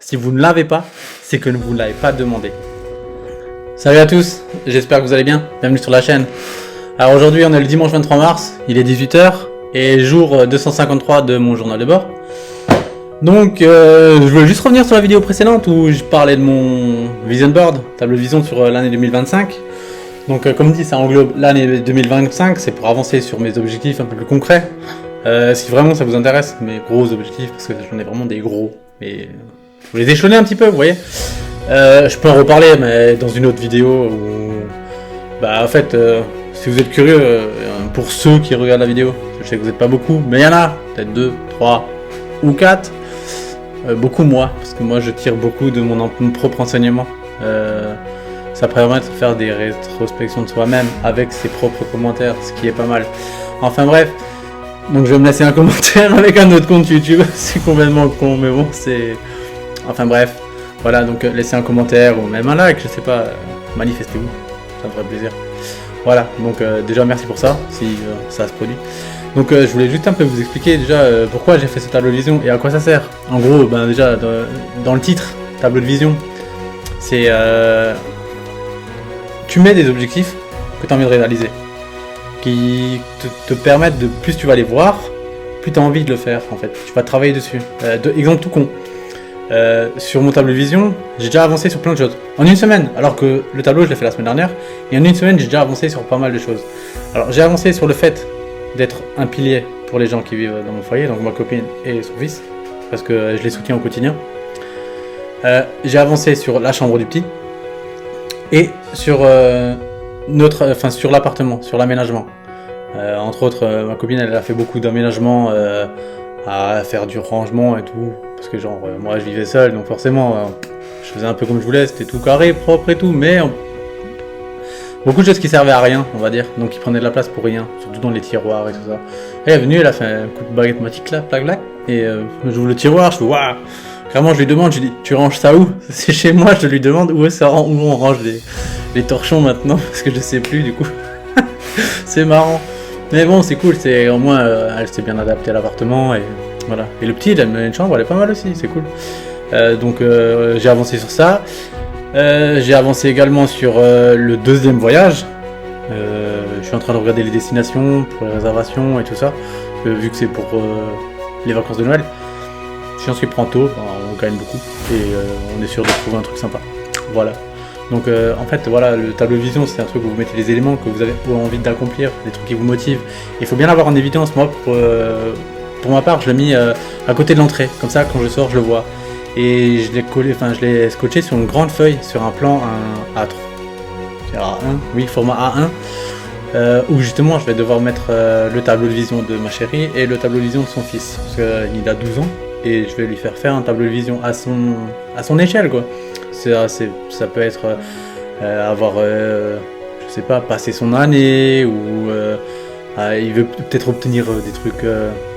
Si vous ne l'avez pas, c'est que vous ne l'avez pas demandé. Salut à tous, j'espère que vous allez bien. Bienvenue sur la chaîne. Alors aujourd'hui, on est le dimanche 23 mars, il est 18 h et jour 253 de mon journal de bord. Donc, je voulais juste revenir sur la vidéo précédente où je parlais de mon vision board, tableau de vision sur l'année 2025. Donc, comme dit, ça englobe l'année 2025, c'est pour avancer sur mes objectifs un peu plus concrets. Si vraiment ça vous intéresse, mes gros objectifs, parce que j'en ai vraiment des gros, mais je vous les échelonner un petit peu, vous voyez. Je peux en reparler, mais dans une autre vidéo où, en fait, si vous êtes curieux, pour ceux qui regardent la vidéo, je sais que vous n'êtes pas beaucoup, mais il y en a, peut-être 2, 3 ou 4, beaucoup moi, parce que moi je tire beaucoup de mon propre enseignement. Ça permet de faire des rétrospections de soi-même avec ses propres commentaires, ce qui est pas mal. Enfin bref, donc je vais me laisser un commentaire avec un autre compte YouTube, c'est complètement con, mais bon, c'est... Enfin bref, voilà, donc laissez un commentaire ou même un like, je sais pas, manifestez-vous, ça me ferait plaisir. Voilà, donc déjà merci pour ça, si ça se produit. Donc je voulais juste un peu vous expliquer déjà pourquoi j'ai fait ce tableau de vision et à quoi ça sert. En gros, déjà dans le titre, tableau de vision, c'est... tu mets des objectifs que tu as envie de réaliser, qui te permettent de, plus tu vas les voir, plus tu as envie de le faire en fait, tu vas travailler dessus. Exemple tout con, sur mon tableau de vision, j'ai déjà avancé sur plein de choses, en une semaine, alors que le tableau je l'ai fait la semaine dernière, et en une semaine j'ai déjà avancé sur pas mal de choses. Alors j'ai avancé sur le fait d'être un pilier pour les gens qui vivent dans mon foyer, donc ma copine et son fils, parce que je les soutiens au quotidien. J'ai avancé sur la chambre du petit, et sur sur l'appartement, sur l'aménagement. Entre autres, ma copine elle a fait beaucoup d'aménagements, à faire du rangement et tout, parce que genre moi je vivais seul, donc forcément je faisais un peu comme je voulais, c'était tout carré, propre et tout, mais beaucoup de choses qui servaient à rien, on va dire, donc qui prenaient de la place pour rien, surtout dans les tiroirs et tout ça. Elle est venue, elle a fait un coup de baguette magique là, plac plac, et j'ouvre le tiroir, je fais waouh. Vraiment, je lui demande, je lui dis, tu ranges ça où? C'est chez moi, je lui demande où on range les torchons maintenant, parce que je sais plus du coup. C'est marrant. Mais bon, c'est cool, c'est au moins elle s'est bien adaptée à l'appartement et voilà. Et le petit, il a une chambre, elle est pas mal aussi, c'est cool. Donc j'ai avancé sur ça. J'ai avancé également sur le deuxième voyage. Je suis en train de regarder les destinations pour les réservations et tout ça, vu que c'est pour les vacances de Noël. Si on se prend tôt, on gagne beaucoup et on est sûr de trouver un truc sympa. Voilà. Donc en fait, voilà, le tableau de vision, c'est un truc où vous mettez les éléments que vous avez envie d'accomplir, des trucs qui vous motivent. Il faut bien l'avoir en évidence. Moi, pour ma part, je l'ai mis à côté de l'entrée. Comme ça, quand je sors, je le vois. Et je l'ai collé, je l'ai scotché sur une grande feuille, sur un plan A3. C'est A1, oui, format A1. Où justement, je vais devoir mettre le tableau de vision de ma chérie et le tableau de vision de son fils. Parce qu'il a 12 ans. Et je vais lui faire un tableau de vision à son échelle, quoi. Ça peut être avoir, je sais pas, passer son année, ou il veut peut-être obtenir des trucs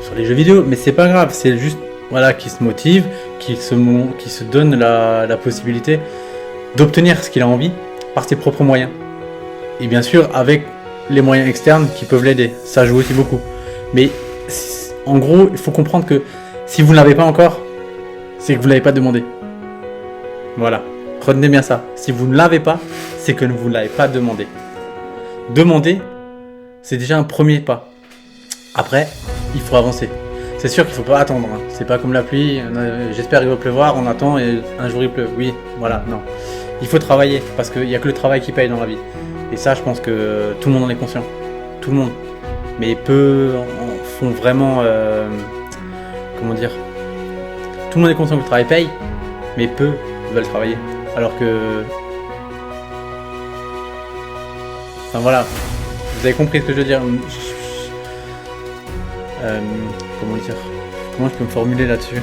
sur les jeux vidéo, mais c'est pas grave, c'est juste, voilà, qu'il se motive, qu'il se donne la possibilité d'obtenir ce qu'il a envie par ses propres moyens. Et bien sûr, avec les moyens externes qui peuvent l'aider, ça joue aussi beaucoup. Mais en gros, il faut comprendre que si vous ne l'avez pas encore, c'est que vous ne l'avez pas demandé. Voilà, retenez bien ça. Si vous ne l'avez pas, c'est que vous ne l'avez pas demandé. Demander, c'est déjà un premier pas. Après, il faut avancer. C'est sûr qu'il ne faut pas attendre. Hein. C'est pas comme la pluie, j'espère qu'il va pleuvoir, on attend et un jour il pleut. Oui, voilà, non. Il faut travailler, parce qu'il n'y a que le travail qui paye dans la vie. Et ça, je pense que tout le monde en est conscient. Tout le monde. Mais peu en font vraiment... comment dire, tout le monde est conscient que le travail paye, mais peu veulent travailler. Alors que... Enfin voilà, vous avez compris ce que je veux dire. Comment je peux me formuler là-dessus?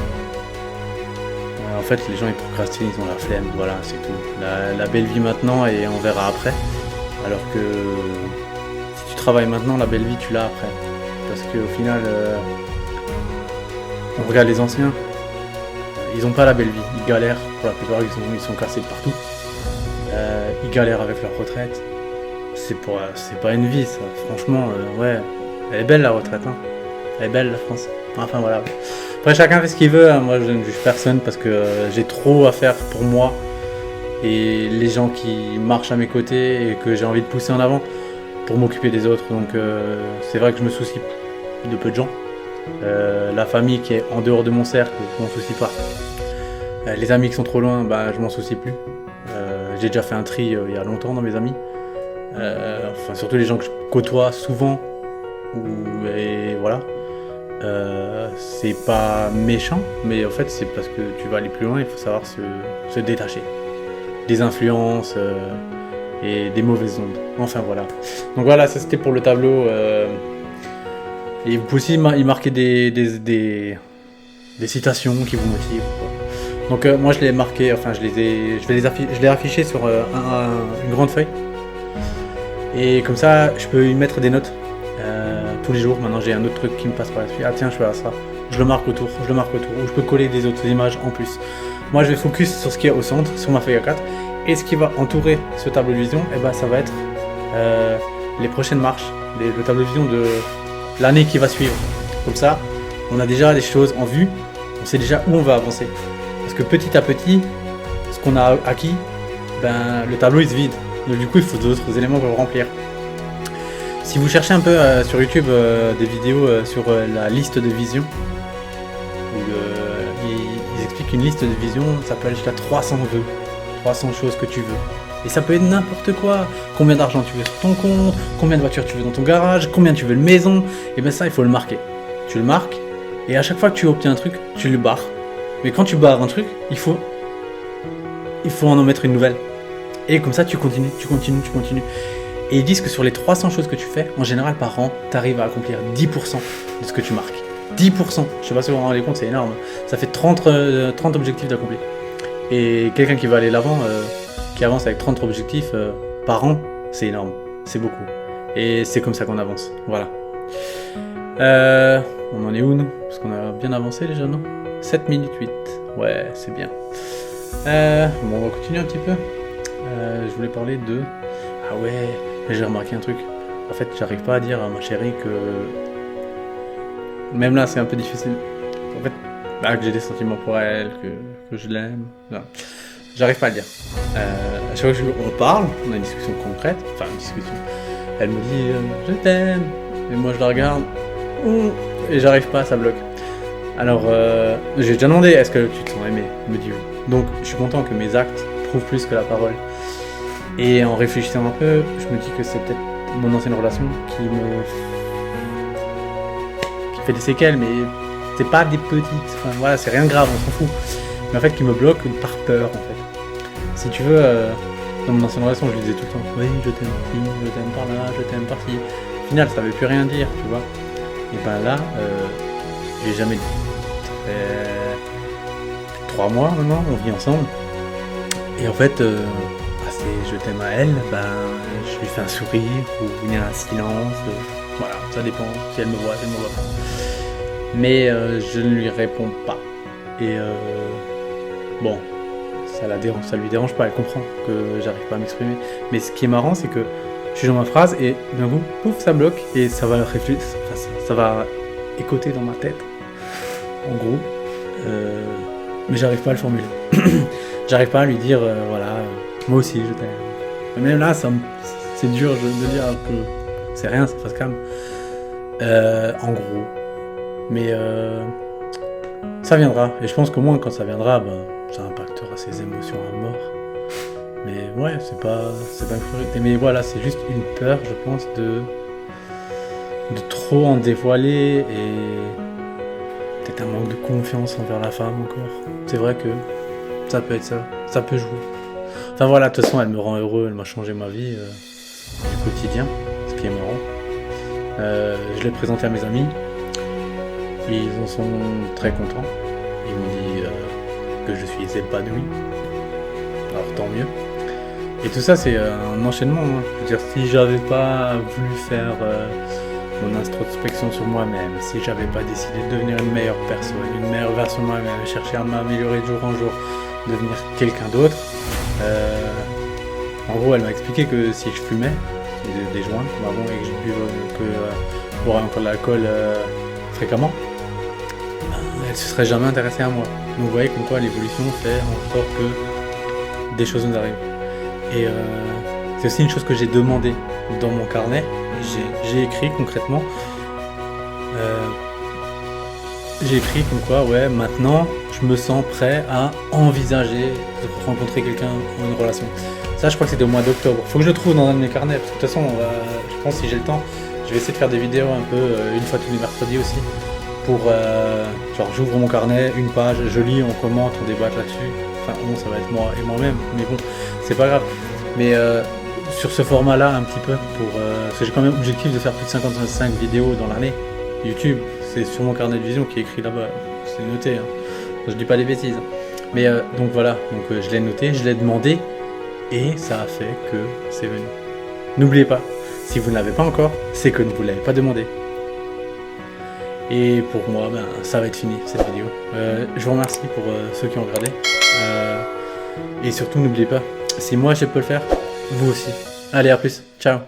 En fait, les gens ils procrastinent, ils ont la flemme, voilà, c'est tout. La belle vie maintenant et on verra après. Alors que si tu travailles maintenant, la belle vie tu l'as après. Parce qu'au final... on regarde les anciens, ils n'ont pas la belle vie, ils galèrent, pour la plupart ils sont cassés de partout, ils galèrent avec leur retraite, c'est pas une vie ça, franchement, ouais, elle est belle la retraite, hein. Elle est belle la France. Enfin voilà. Après chacun fait ce qu'il veut, hein. Moi je ne juge personne parce que j'ai trop à faire pour moi et les gens qui marchent à mes côtés et que j'ai envie de pousser en avant pour m'occuper des autres. Donc c'est vrai que je me soucie de peu de gens. La famille qui est en dehors de mon cercle, je m'en soucie pas. Les amis qui sont trop loin, bah, je m'en soucie plus. J'ai déjà fait un tri il y a longtemps dans mes amis. Enfin, surtout les gens que je côtoie souvent. Et voilà. C'est pas méchant, mais en fait, c'est parce que tu vas aller plus loin, il faut savoir se détacher des influences et des mauvaises ondes. Enfin voilà. Donc voilà, ça c'était pour le tableau. Et vous pouvez aussi y marquer des citations qui vous motivent, quoi. Donc moi je l'ai marqué, enfin je l'ai affiché sur une grande feuille. Et comme ça je peux y mettre des notes tous les jours. Maintenant j'ai un autre truc qui me passe par la suite. Ah tiens, je fais ça. Je le marque autour. Ou je peux coller des autres images en plus. Moi je vais focus sur ce qui est au centre, sur ma feuille A4. Et ce qui va entourer ce tableau de vision, eh ben, ça va être les prochaines marches, le tableau de vision de l'année qui va suivre. Comme ça, on a déjà des choses en vue, on sait déjà où on va avancer. Parce que petit à petit, ce qu'on a acquis, ben, le tableau il se vide. Donc du coup, il faut d'autres éléments pour le remplir. Si vous cherchez un peu sur YouTube des vidéos sur la liste de vision, où ils expliquent une liste de vision, ça peut aller jusqu'à 300 vœux, 300 choses que tu veux. Et ça peut être n'importe quoi. Combien d'argent tu veux sur ton compte, combien de voitures tu veux dans ton garage, combien tu veux de maison. Et bien ça, il faut le marquer. Tu le marques, et à chaque fois que tu obtiens un truc, tu le barres. Mais quand tu barres un truc, il faut en mettre une nouvelle. Et comme ça, tu continues. Et ils disent que sur les 300 choses que tu fais, en général par an, tu arrives à accomplir 10% de ce que tu marques. 10%. Je sais pas si vous vous rendez compte, c'est énorme. Ça fait 30 objectifs d'accomplir. Et quelqu'un qui va aller l'avant, qui avance avec 30 objectifs par an, c'est énorme. C'est beaucoup. Et c'est comme ça qu'on avance. Voilà. On en est où nous? Parce qu'on a bien avancé déjà, non? 7 minutes 8. Ouais, c'est bien. Bon, on va continuer un petit peu. Je voulais parler de... Ah ouais, j'ai remarqué un truc. En fait, j'arrive pas à dire à ma chérie que... Même là, c'est un peu difficile. En fait, que j'ai des sentiments pour elle, que je l'aime. Non. J'arrive pas à le dire. À chaque fois qu'on parle, on a une discussion concrète. Enfin, une discussion. Elle me dit je t'aime. Et moi, je la regarde. Et j'arrive pas, ça bloque. Alors, j'ai déjà demandé, est-ce que tu te sens aimé? Elle me dit oui. Donc, je suis content que mes actes prouvent plus que la parole. Et en réfléchissant un peu, je me dis que c'est peut-être mon ancienne relation qui fait des séquelles, mais c'est pas des petites. Enfin, voilà, c'est rien de grave, on s'en fout. Mais en fait, qui me bloque par peur, en fait. Si tu veux, dans mon ancienne relation, je lui disais tout le temps, oui, je t'aime ici, je t'aime par là, je t'aime par-ci. Au final, ça veut plus rien dire, tu vois. Et ben là, j'ai jamais dit. Ça fait 3 mois maintenant, on vit ensemble. Et en fait, c'est je t'aime à elle, ben je lui fais un sourire ou il y a un silence. Voilà, ça dépend si elle me voit, si elle me voit pas. Mais je ne lui réponds pas. Et bon, ça lui dérange pas, elle comprend que j'arrive pas à m'exprimer. Mais ce qui est marrant, c'est que je suis dans ma phrase et d'un coup, pouf, ça bloque et ça va réfléchir, ça va écouter dans ma tête, en gros. Mais j'arrive pas à le formuler. J'arrive pas à lui dire, voilà, moi aussi je t'aime. Mais même là, c'est dur de dire que c'est rien, ça passe calme. En gros. Mais ça viendra. Et je pense qu'au moins quand ça viendra, ça impactera ses émotions à mort. Mais ouais, c'est pas une priorité. Mais voilà, c'est juste une peur, je pense, de trop en dévoiler et peut-être un manque de confiance envers la femme encore. C'est vrai que ça peut être ça. Ça peut jouer. Enfin voilà, de toute façon, elle me rend heureux, elle m'a changé ma vie du quotidien, ce qui est marrant. Je l'ai présenté à mes amis. Ils en sont très contents. Ils m'ont dit que je suis épanoui. Alors tant mieux. Et tout ça, c'est un enchaînement. Hein. Je veux dire, si j'avais pas voulu faire mon introspection sur moi-même, si j'avais pas décidé de devenir une meilleure personne, une meilleure version de moi-même, chercher à m'améliorer de jour en jour, devenir quelqu'un d'autre, en gros, elle m'a expliqué que si je fumais des joints comme avant et que je boirais encore de l'alcool fréquemment, elle se serait jamais intéressée à moi. Donc vous voyez comme quoi l'évolution fait en sorte que des choses nous arrivent. Et c'est aussi une chose que j'ai demandé dans mon carnet. J'ai écrit concrètement. J'ai écrit comme quoi, ouais, maintenant, je me sens prêt à envisager de rencontrer quelqu'un ou une relation. Ça, je crois que c'était au mois d'octobre. Faut que je le trouve dans un de mes carnets, parce que de toute façon, je pense si j'ai le temps, je vais essayer de faire des vidéos un peu une fois tous les mercredis aussi. Pour, genre, j'ouvre mon carnet, une page, je lis, on commente, on débatte là-dessus. Enfin, bon, ça va être moi et moi-même, mais bon, c'est pas grave. Mais sur ce format-là, un petit peu, parce que j'ai quand même l'objectif de faire plus de 55 vidéos dans l'année. YouTube, c'est sur mon carnet de vision qui est écrit là-bas, c'est noté, hein. Je dis pas des bêtises. Mais donc voilà, donc, je l'ai noté, je l'ai demandé, et ça a fait que c'est venu. N'oubliez pas, si vous ne l'avez pas encore, c'est que vous ne l'avez pas demandé. Et pour moi, ben, ça va être fini cette vidéo. Je vous remercie pour ceux qui ont regardé. Et surtout, n'oubliez pas, si moi je peux le faire, vous aussi. Allez, à plus, ciao.